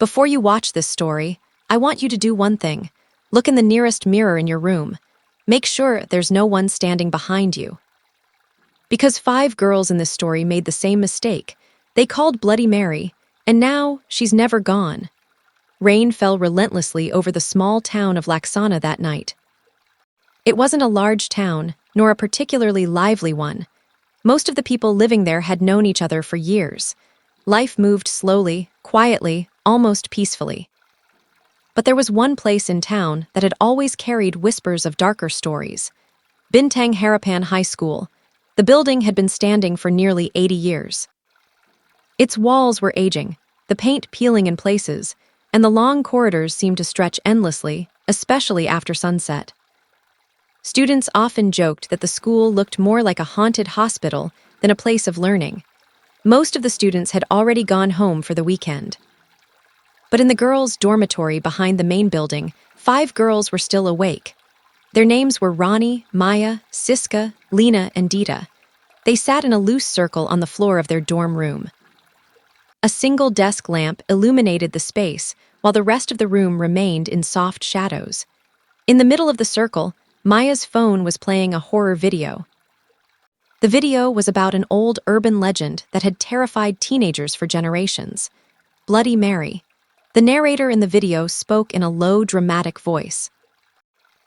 Before you watch this story, I want you to do one thing. Look in the nearest mirror in your room. Make sure there's no one standing behind you. Because 5 girls in this story made the same mistake. They called Bloody Mary, and now she's never gone. Rain fell relentlessly over the small town of Laksana that night. It wasn't a large town, nor a particularly lively one. Most of the people living there had known each other for years. Life moved slowly, quietly, almost peacefully. But there was one place in town that had always carried whispers of darker stories. Bintang Harapan High School. The building had been standing for nearly 80 years. Its walls were aging, the paint peeling in places, and the long corridors seemed to stretch endlessly, especially after sunset. Students often joked that the school looked more like a haunted hospital than a place of learning. Most of the students had already gone home for the weekend. But in the girls' dormitory behind the main building, 5 girls were still awake. Their names were Ronnie, Maya, Siska, Lena, and Dita. They sat in a loose circle on the floor of their dorm room. A single desk lamp illuminated the space, while the rest of the room remained in soft shadows. In the middle of the circle, Maya's phone was playing a horror video. The video was about an old urban legend that had terrified teenagers for generations. Bloody Mary. The narrator in the video spoke in a low, dramatic voice.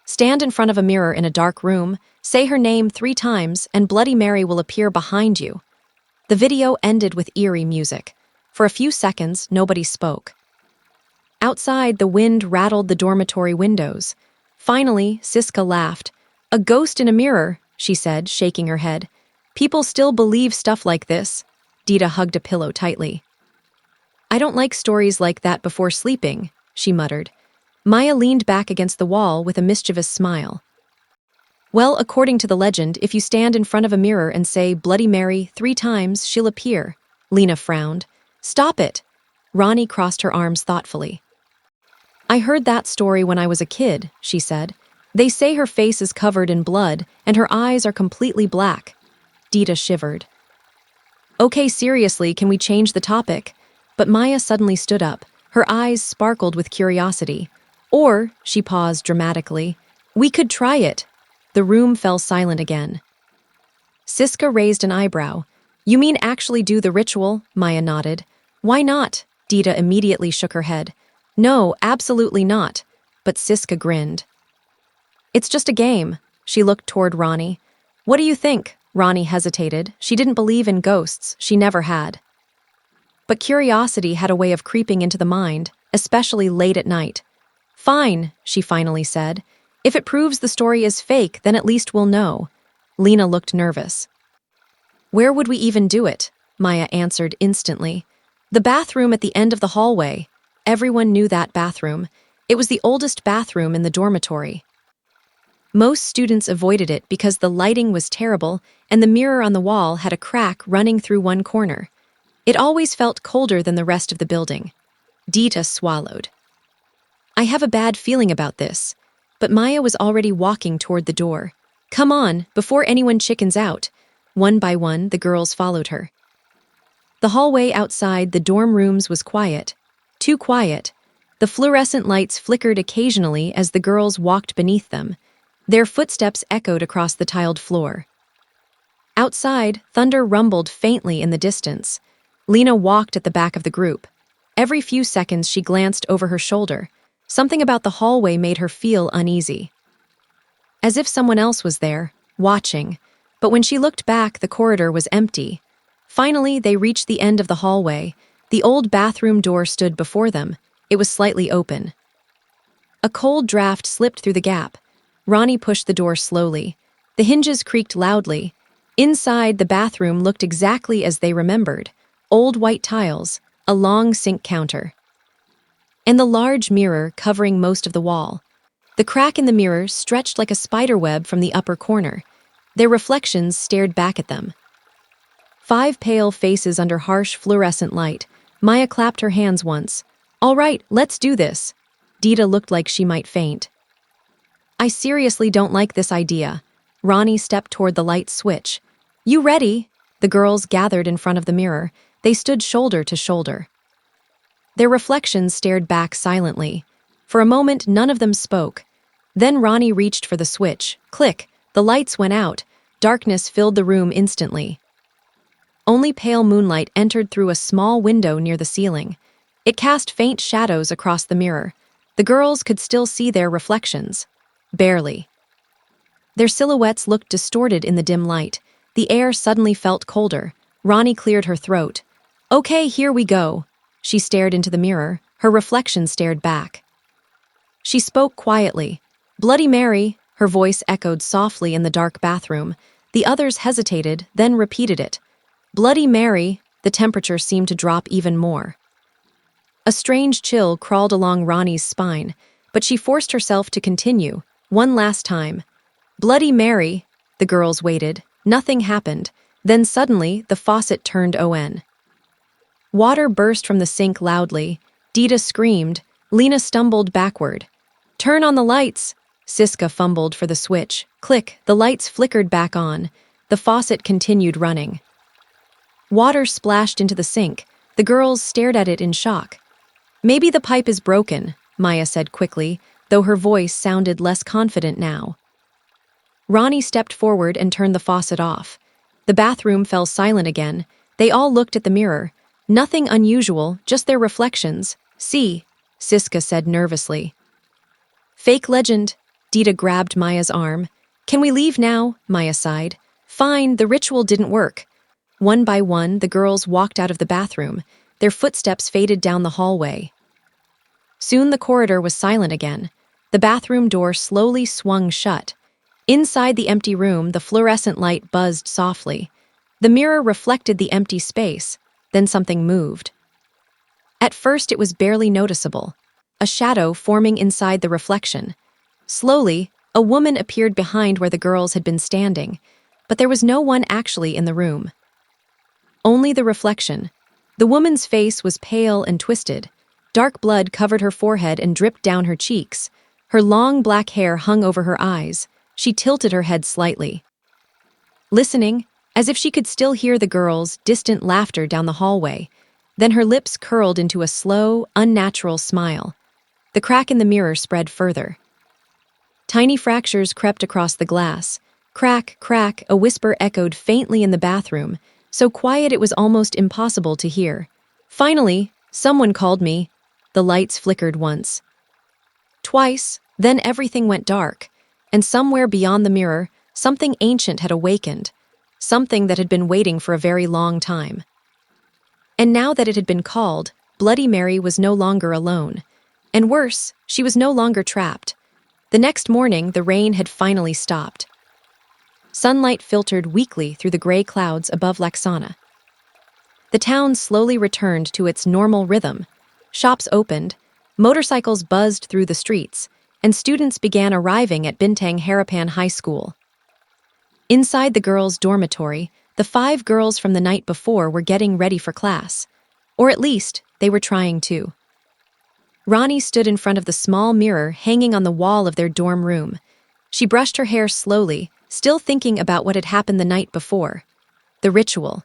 Stand in front of a mirror in a dark room, say her name 3 times, and Bloody Mary will appear behind you. The video ended with eerie music. For a few seconds, nobody spoke. Outside, the wind rattled the dormitory windows. Finally, Siska laughed. "A ghost in a mirror," she said, shaking her head. "People still believe stuff like this." Dita hugged a pillow tightly. "I don't like stories like that before sleeping," she muttered. Maya leaned back against the wall with a mischievous smile. "Well, according to the legend, if you stand in front of a mirror and say Bloody Mary 3 times, she'll appear." Lena frowned. "Stop it." Ronnie crossed her arms thoughtfully. "I heard that story when I was a kid," she said. "They say her face is covered in blood and her eyes are completely black." Dita shivered. "Okay, seriously, can we change the topic?" But Maya suddenly stood up. Her eyes sparkled with curiosity. "Or," she paused dramatically, "we could try it." The room fell silent again. Siska raised an eyebrow. "You mean actually do the ritual?" Maya nodded. "Why not?" Dita immediately shook her head. "No, absolutely not." But Siska grinned. "It's just a game." She looked toward Ronnie. "What do you think?" Ronnie hesitated. She didn't believe in ghosts. She never had. But curiosity had a way of creeping into the mind, especially late at night. "Fine," she finally said. "If it proves the story is fake, then at least we'll know." Lena looked nervous. "Where would we even do it?" Maya answered instantly. "The bathroom at the end of the hallway." Everyone knew that bathroom. It was the oldest bathroom in the dormitory. Most students avoided it because the lighting was terrible and the mirror on the wall had a crack running through one corner. It always felt colder than the rest of the building. Dita swallowed. "I have a bad feeling about this." But Maya was already walking toward the door. "Come on, before anyone chickens out." One by one, the girls followed her. The hallway outside the dorm rooms was quiet. Too quiet. The fluorescent lights flickered occasionally as the girls walked beneath them. Their footsteps echoed across the tiled floor. Outside, thunder rumbled faintly in the distance. Lena walked at the back of the group. Every few seconds she glanced over her shoulder. Something about the hallway made her feel uneasy. As if someone else was there, watching. But when she looked back, the corridor was empty. Finally, they reached the end of the hallway. The old bathroom door stood before them. It was slightly open. A cold draft slipped through the gap. Ronnie pushed the door slowly. The hinges creaked loudly. Inside, the bathroom looked exactly as they remembered. Old white tiles, a long sink counter, and the large mirror covering most of the wall. The crack in the mirror stretched like a spider web from the upper corner. Their reflections stared back at them. 5 pale faces under harsh fluorescent light. Maya clapped her hands once. "All right, let's do this." Dita looked like she might faint. "I seriously don't like this idea." Ronnie stepped toward the light switch. "You ready?" The girls gathered in front of the mirror. They stood shoulder to shoulder. Their reflections stared back silently. For a moment, none of them spoke. Then Ronnie reached for the switch. Click! The lights went out. Darkness filled the room instantly. Only pale moonlight entered through a small window near the ceiling. It cast faint shadows across the mirror. The girls could still see their reflections. Barely. Their silhouettes looked distorted in the dim light. The air suddenly felt colder. Ronnie cleared her throat. Okay, here we go. She stared into the mirror. Her reflection stared back. She spoke quietly. Bloody Mary, her voice echoed softly in the dark bathroom. The others hesitated, then repeated it. Bloody Mary, the temperature seemed to drop even more. A strange chill crawled along Ronnie's spine, but she forced herself to continue, one last time. Bloody Mary, the girls waited. Nothing happened. Then suddenly, the faucet turned on. Water burst from the sink loudly. Dita screamed. Lena stumbled backward. Turn on the lights! Siska fumbled for the switch. Click, the lights flickered back on. The faucet continued running. Water splashed into the sink. The girls stared at it in shock. Maybe the pipe is broken, Maya said quickly, though her voice sounded less confident now. Ronnie stepped forward and turned the faucet off. The bathroom fell silent again. They all looked at the mirror. Nothing unusual, just their reflections. See, Siska said nervously. Fake legend. Dita grabbed Maya's arm. Can we leave now? Maya sighed. Fine, the ritual didn't work. One by one, the girls walked out of the bathroom. Their footsteps faded down the hallway. Soon the corridor was silent again. The bathroom door slowly swung shut. Inside the empty room, the fluorescent light buzzed softly. The mirror reflected the empty space. Then something moved. At first, it was barely noticeable. A shadow forming inside the reflection. Slowly, a woman appeared behind where the girls had been standing, but there was no one actually in the room. Only the reflection. The woman's face was pale and twisted. Dark blood covered her forehead and dripped down her cheeks. Her long black hair hung over her eyes. She tilted her head slightly. Listening, as if she could still hear the girls' distant laughter down the hallway. Then her lips curled into a slow, unnatural smile. The crack in the mirror spread further. Tiny fractures crept across the glass. Crack, crack, a whisper echoed faintly in the bathroom, so quiet it was almost impossible to hear. Finally, someone called me. The lights flickered once. Twice, then everything went dark, and somewhere beyond the mirror, something ancient had awakened, something that had been waiting for a very long time. And now that it had been called, Bloody Mary was no longer alone. And worse, she was no longer trapped. The next morning, the rain had finally stopped. Sunlight filtered weakly through the gray clouds above Laksana. The town slowly returned to its normal rhythm. Shops opened, motorcycles buzzed through the streets, and students began arriving at Bintang Harapan High School. Inside the girls' dormitory, the 5 girls from the night before were getting ready for class. Or at least, they were trying to. Ronnie stood in front of the small mirror hanging on the wall of their dorm room. She brushed her hair slowly, still thinking about what had happened the night before. The ritual.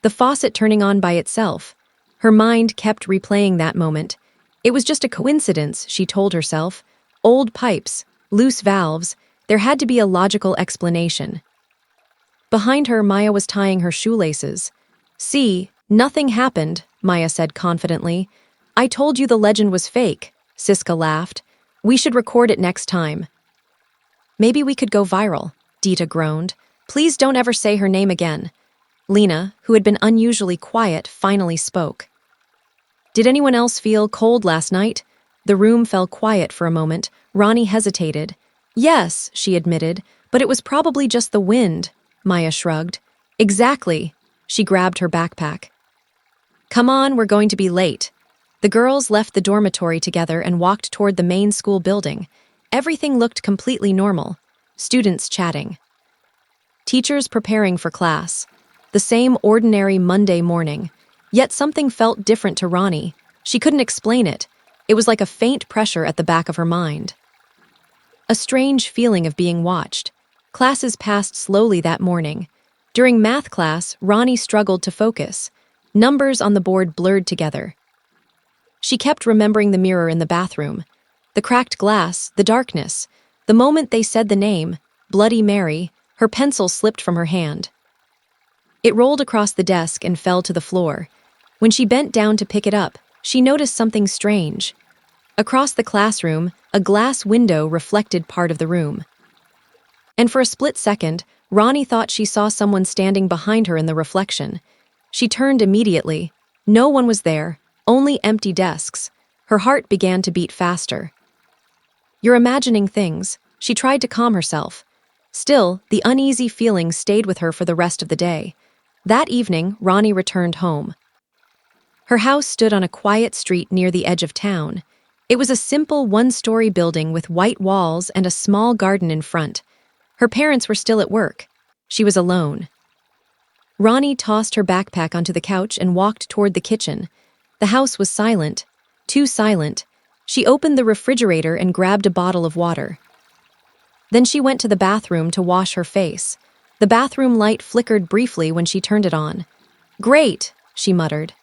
The faucet turning on by itself. Her mind kept replaying that moment. It was just a coincidence, she told herself. Old pipes, loose valves. There had to be a logical explanation. Behind her, Maya was tying her shoelaces. See, nothing happened, Maya said confidently. I told you the legend was fake, Siska laughed. We should record it next time. Maybe we could go viral, Dita groaned. Please don't ever say her name again. Lena, who had been unusually quiet, finally spoke. Did anyone else feel cold last night? The room fell quiet for a moment. Ronnie hesitated. Yes, she admitted, but it was probably just the wind, Maya shrugged. Exactly. She grabbed her backpack. Come on, we're going to be late. The girls left the dormitory together and walked toward the main school building. Everything looked completely normal. Students chatting. Teachers preparing for class. The same ordinary Monday morning. Yet something felt different to Ronnie. She couldn't explain it. It was like a faint pressure at the back of her mind. A strange feeling of being watched. Classes passed slowly that morning. During math class, Ronnie struggled to focus. Numbers on the board blurred together. She kept remembering the mirror in the bathroom, the cracked glass, the darkness. The moment they said the name, Bloody Mary, her pencil slipped from her hand. It rolled across the desk and fell to the floor. When she bent down to pick it up, she noticed something strange. Across the classroom, a glass window reflected part of the room. And for a split second, Ronnie thought she saw someone standing behind her in the reflection. She turned immediately. No one was there, only empty desks. Her heart began to beat faster. "You're imagining things," she tried to calm herself. Still, the uneasy feeling stayed with her for the rest of the day. That evening, Ronnie returned home. Her house stood on a quiet street near the edge of town. It was a simple one-story building with white walls and a small garden in front. Her parents were still at work. She was alone. Ronnie tossed her backpack onto the couch and walked toward the kitchen. The house was silent, too silent. She opened the refrigerator and grabbed a bottle of water. Then she went to the bathroom to wash her face. The bathroom light flickered briefly when she turned it on. "Great," she muttered.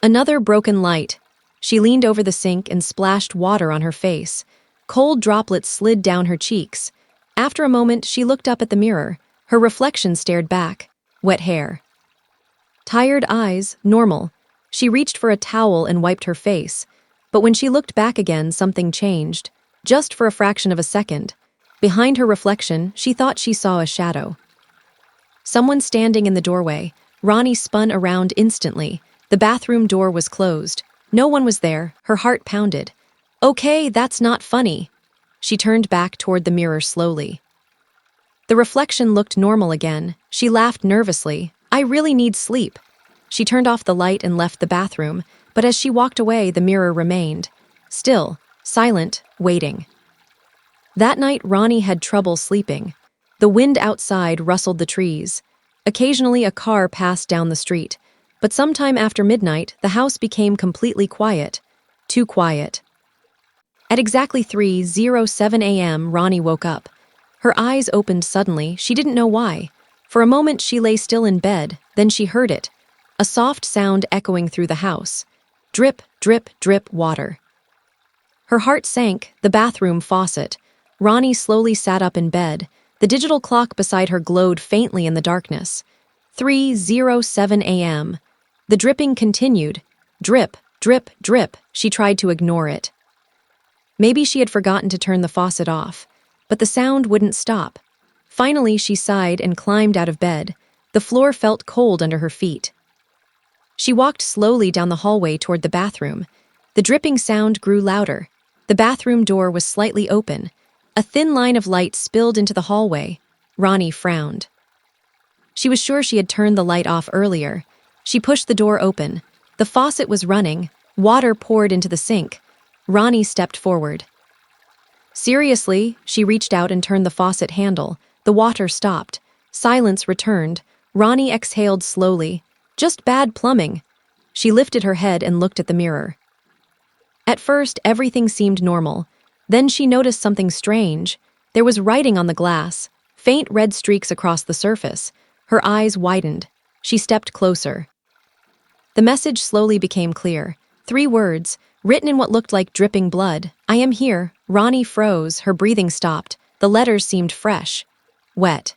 Another broken light. She leaned over the sink and splashed water on her face. Cold droplets slid down her cheeks. After a moment, she looked up at the mirror. Her reflection stared back. Wet hair. Tired eyes, normal. She reached for a towel and wiped her face. But when she looked back again, something changed. Just for a fraction of a second. Behind her reflection, she thought she saw a shadow. Someone standing in the doorway. Ronnie spun around instantly. The bathroom door was closed. No one was there. Her heart pounded. "Okay, that's not funny." She turned back toward the mirror slowly. The reflection looked normal again. She laughed nervously. "I really need sleep." She turned off the light and left the bathroom, but as she walked away, the mirror remained. Still, silent, waiting. That night, Ronnie had trouble sleeping. The wind outside rustled the trees. Occasionally, a car passed down the street. But sometime after midnight, the house became completely quiet. Too quiet. At exactly 3:07 a.m., Ronnie woke up. Her eyes opened suddenly. She didn't know why. For a moment, she lay still in bed. Then she heard it. A soft sound echoing through the house. Drip, drip, drip, water. Her heart sank. The bathroom faucet. Ronnie slowly sat up in bed. The digital clock beside her glowed faintly in the darkness. 3:07 a.m. The dripping continued. Drip, drip, drip. She tried to ignore it. Maybe she had forgotten to turn the faucet off, but the sound wouldn't stop. Finally, she sighed and climbed out of bed. The floor felt cold under her feet. She walked slowly down the hallway toward the bathroom. The dripping sound grew louder. The bathroom door was slightly open. A thin line of light spilled into the hallway. Ronnie frowned. She was sure she had turned the light off earlier. She pushed the door open. The faucet was running. Water poured into the sink. Ronnie stepped forward. Seriously, she reached out and turned the faucet handle. The water stopped. Silence returned. Ronnie exhaled slowly. Just bad plumbing. She lifted her head and looked at the mirror. At first, everything seemed normal. Then she noticed something strange. There was writing on the glass, faint red streaks across the surface. Her eyes widened. She stepped closer. The message slowly became clear. 3 words, written in what looked like dripping blood. "I am here." Ronnie froze. Her breathing stopped. The letters seemed fresh. Wet.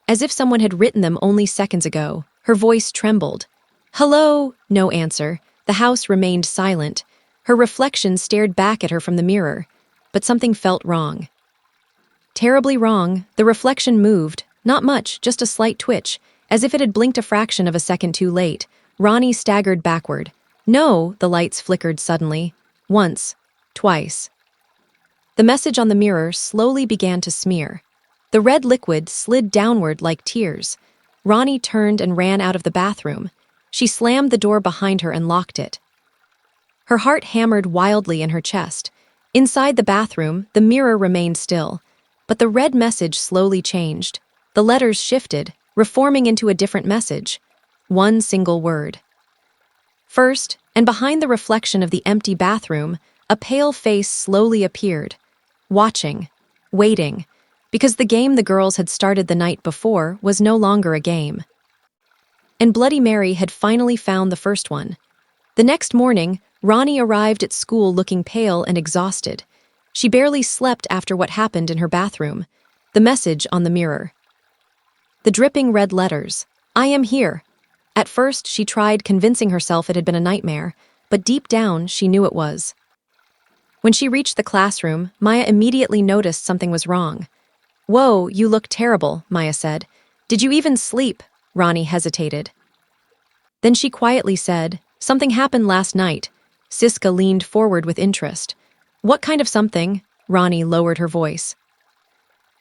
As if someone had written them only seconds ago. Her voice trembled. "Hello?" No answer. The house remained silent. Her reflection stared back at her from the mirror. But something felt wrong. Terribly wrong. The reflection moved. Not much, just a slight twitch, as if it had blinked a fraction of a second too late. Ronnie staggered backward. "No," the lights flickered suddenly. Once. Twice. The message on the mirror slowly began to smear. The red liquid slid downward like tears. Ronnie turned and ran out of the bathroom. She slammed the door behind her and locked it. Her heart hammered wildly in her chest. Inside the bathroom, the mirror remained still. But the red message slowly changed. The letters shifted, reforming into a different message. One single word. First, and behind the reflection of the empty bathroom, a pale face slowly appeared. Watching. Waiting. Because the game the girls had started the night before was no longer a game. And Bloody Mary had finally found the first one. The next morning, Ronnie arrived at school looking pale and exhausted. She barely slept after what happened in her bathroom. The message on the mirror. The dripping red letters. I am here. At first, she tried convincing herself it had been a nightmare, but deep down, she knew it was. When she reached the classroom, Maya immediately noticed something was wrong. Whoa, you look terrible, Maya said. Did you even sleep? Ronnie hesitated. Then she quietly said, something happened last night. Siska leaned forward with interest. What kind of something? Ronnie lowered her voice.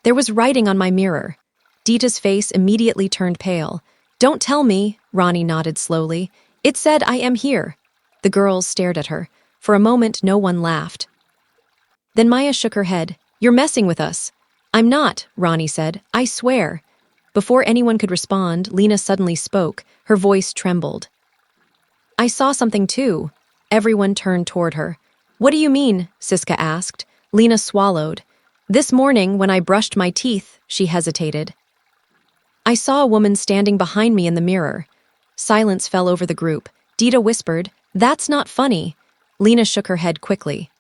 There was writing on my mirror. Dita's face immediately turned pale. Don't tell me, Ronnie nodded slowly. It said I am here. The girls stared at her. For a moment, no one laughed. Then Maya shook her head. You're messing with us. I'm not, Ronnie said. I swear. Before anyone could respond, Lena suddenly spoke. Her voice trembled. I saw something too. Everyone turned toward her. What do you mean? Siska asked. Lena swallowed. This morning, when I brushed my teeth, she hesitated. I saw a woman standing behind me in the mirror. Silence fell over the group. Dita whispered, That's not funny. Lena shook her head quickly.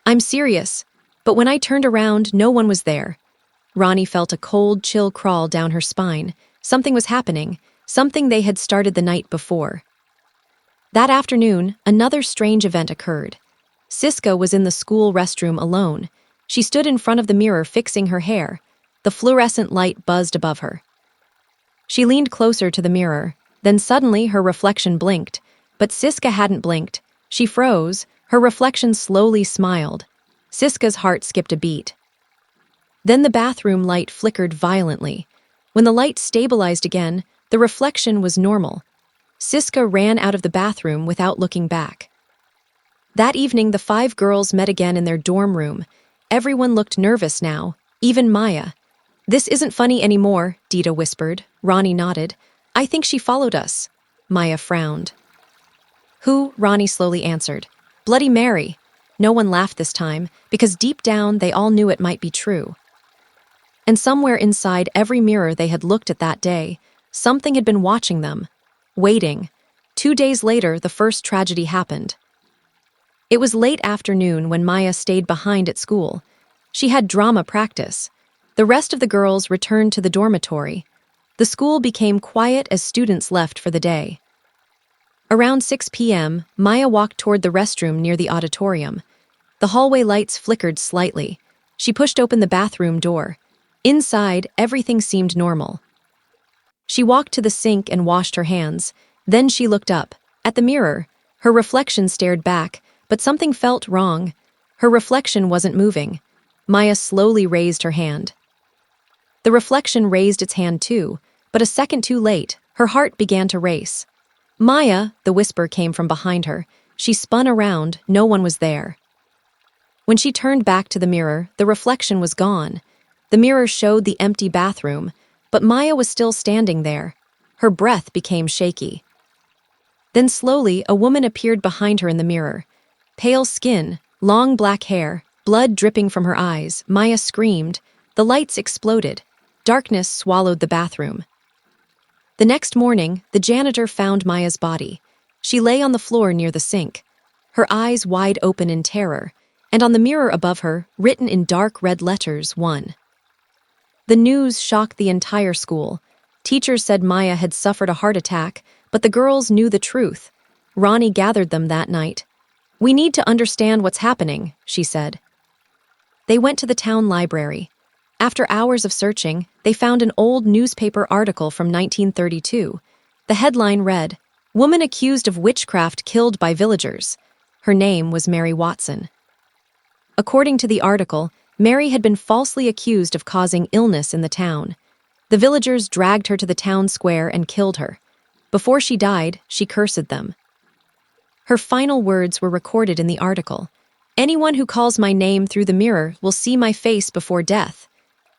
I'm serious. But when I turned around, no one was there. Ronnie felt a cold chill crawl down her spine. Something was happening. Something they had started the night before. That afternoon, another strange event occurred. Siska was in the school restroom alone. She stood in front of the mirror fixing her hair. The fluorescent light buzzed above her. She leaned closer to the mirror. Then suddenly her reflection blinked. But Siska hadn't blinked. She froze. Her reflection slowly smiled. Siska's heart skipped a beat. Then the bathroom light flickered violently. When the light stabilized again, the reflection was normal. Siska ran out of the bathroom without looking back. That evening, the 5 girls met again in their dorm room. Everyone looked nervous now, even Maya. This isn't funny anymore, Dita whispered. Ronnie nodded. I think she followed us. Maya frowned. Who? Ronnie slowly answered. Bloody Mary. No one laughed this time, because deep down they all knew it might be true. And somewhere inside every mirror they had looked at that day, something had been watching them, waiting. 2 days later, the first tragedy happened. It was late afternoon when Maya stayed behind at school. She had drama practice. The rest of the girls returned to the dormitory. The school became quiet as students left for the day. Around 6 p.m., Maya walked toward the restroom near the auditorium. The hallway lights flickered slightly. She pushed open the bathroom door. Inside, everything seemed normal. She walked to the sink and washed her hands. Then she looked up. At the mirror, her reflection stared back, but something felt wrong. Her reflection wasn't moving. Maya slowly raised her hand. The reflection raised its hand too, but a second too late, her heart began to race. Maya, the whisper came from behind her. She spun around, no one was there. When she turned back to the mirror, the reflection was gone. The mirror showed the empty bathroom, but Maya was still standing there. Her breath became shaky. Then slowly, a woman appeared behind her in the mirror. Pale skin, long black hair, blood dripping from her eyes. Maya screamed. The lights exploded. Darkness swallowed the bathroom. The next morning, the janitor found Maya's body. She lay on the floor near the sink, her eyes wide open in terror, and on the mirror above her, written in dark red letters, 1. The news shocked the entire school. Teachers said Maya had suffered a heart attack, but the girls knew the truth. Ronnie gathered them that night. We need to understand what's happening, she said. They went to the town library. After hours of searching, they found an old newspaper article from 1932. The headline read, Woman accused of witchcraft killed by villagers. Her name was Mary Watson. According to the article, Mary had been falsely accused of causing illness in the town. The villagers dragged her to the town square and killed her. Before she died, she cursed them. Her final words were recorded in the article. Anyone who calls my name through the mirror will see my face before death.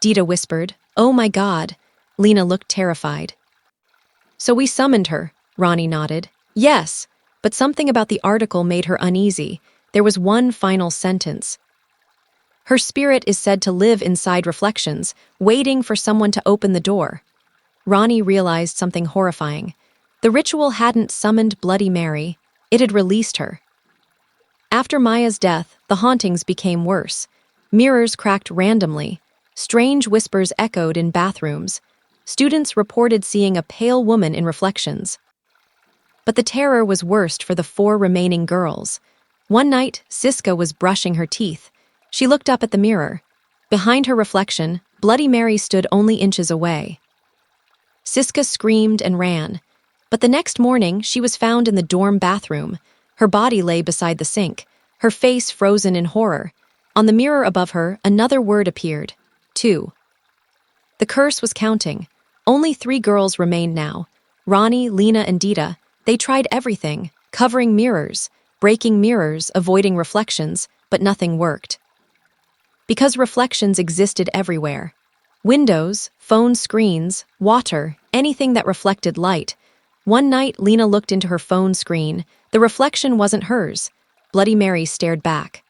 Dita whispered, Oh my God. Lena looked terrified. So we summoned her, Ronnie nodded. Yes, but something about the article made her uneasy. There was one final sentence. Her spirit is said to live inside reflections, waiting for someone to open the door. Ronnie realized something horrifying. The ritual hadn't summoned Bloody Mary. It had released her. After Maya's death, the hauntings became worse. Mirrors cracked randomly. Strange whispers echoed in bathrooms. Students reported seeing a pale woman in reflections. But the terror was worst for the 4 remaining girls. One night, Siska was brushing her teeth. She looked up at the mirror. Behind her reflection, Bloody Mary stood only inches away. Siska screamed and ran. But the next morning, she was found in the dorm bathroom. Her body lay beside the sink, her face frozen in horror. On the mirror above her, another word appeared: 2. The curse was counting. Only 3 girls remained now: Ronnie, Lena, and Dita. They tried everything, covering mirrors, breaking mirrors, avoiding reflections, but nothing worked. Because reflections existed everywhere. Windows, phone screens, water, anything that reflected light. One night, Lena looked into her phone screen. The reflection wasn't hers. Bloody Mary stared back.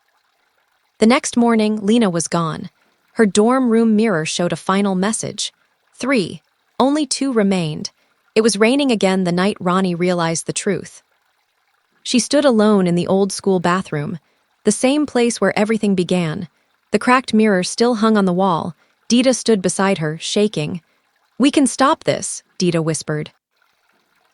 The next morning, Lena was gone. Her dorm room mirror showed a final message: 3. Only 2 remained. It was raining again the night Ronnie realized the truth. She stood alone in the old school bathroom, the same place where everything began. The cracked mirror still hung on the wall. Dita stood beside her, shaking. "We can stop this," Dita whispered.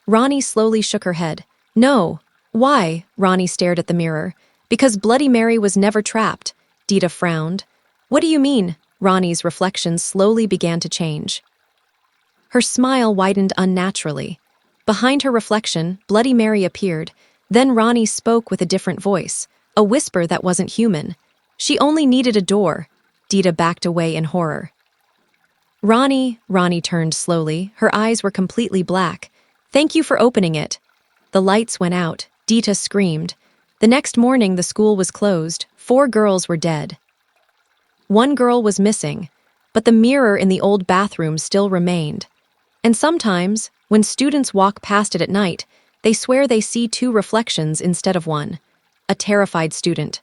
Ronnie slowly shook her head. "No." "Why?" Ronnie stared at the mirror. "Because Bloody Mary was never trapped." Dita frowned. "What do you mean?" Ronnie's reflections slowly began to change. Her smile widened unnaturally. Behind her reflection, Bloody Mary appeared. Then Ronnie spoke with a different voice, a whisper that wasn't human. "She only needed a door." Dita backed away in horror. Ronnie turned slowly. Her eyes were completely black. "Thank you for opening it." The lights went out. Dita screamed. The next morning, the school was closed. 4 girls were dead. 1 girl was missing, but the mirror in the old bathroom still remained. And sometimes, when students walk past it at night, they swear they see 2 reflections instead of 1. A terrified student.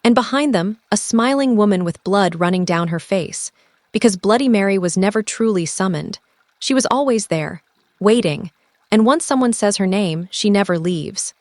And behind them, a smiling woman with blood running down her face. Because Bloody Mary was never truly summoned. She was always there, waiting. And once someone says her name, she never leaves.